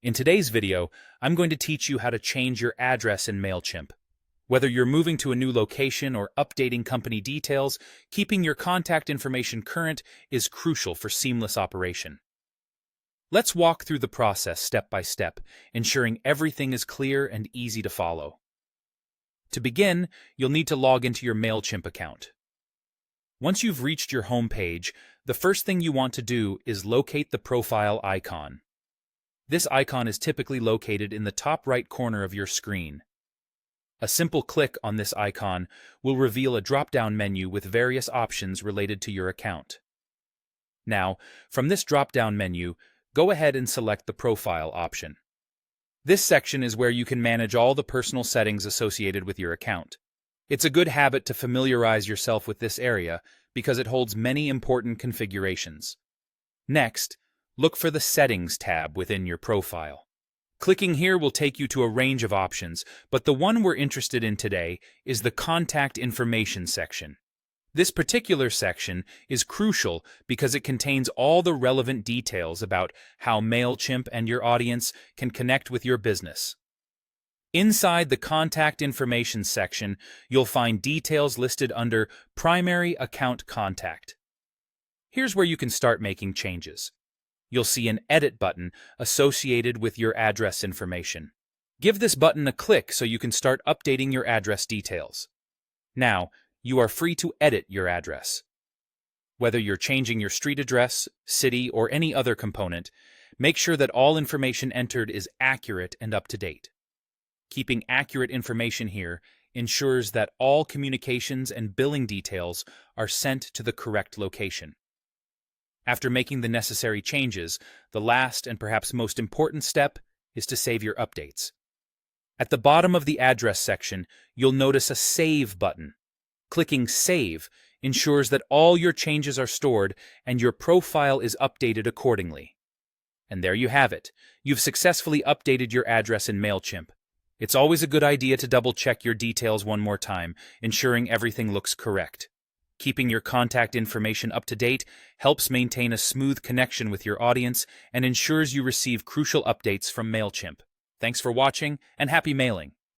In today's video, I'm going to teach you how to change your address in Mailchimp. Whether you're moving to a new location or updating company details, keeping your contact information current is crucial for seamless operation. Let's walk through the process step by step, ensuring everything is clear and easy to follow. To begin, you'll need to log into your Mailchimp account. Once you've reached your home page, the first thing you want to do is locate the profile icon. This icon is typically located in the top right corner of your screen. A simple click on this icon will reveal a drop-down menu with various options related to your account. Now, from this drop-down menu, go ahead and select the Profile option. This section is where you can manage all the personal settings associated with your account. It's a good habit to familiarize yourself with this area because it holds many important configurations. Next, look for the Settings tab within your profile. Clicking here will take you to a range of options, but the one we're interested in today is the Contact Information section. This particular section is crucial because it contains all the relevant details about how Mailchimp and your audience can connect with your business. Inside the Contact Information section, you'll find details listed under Primary Account Contact. Here's where you can start making changes. You'll see an Edit button associated with your address information. Give this button a click so you can start updating your address details. Now, you are free to edit your address. Whether you're changing your street address, city, or any other component, make sure that all information entered is accurate and up to date. Keeping accurate information here ensures that all communications and billing details are sent to the correct location. After making the necessary changes, the last and perhaps most important step is to save your updates. At the bottom of the address section, you'll notice a Save button. Clicking Save ensures that all your changes are stored and your profile is updated accordingly. And there you have it. You've successfully updated your address in Mailchimp. It's always a good idea to double-check your details one more time, ensuring everything looks correct. Keeping your contact information up to date helps maintain a smooth connection with your audience and ensures you receive crucial updates from Mailchimp. Thanks for watching, and happy mailing!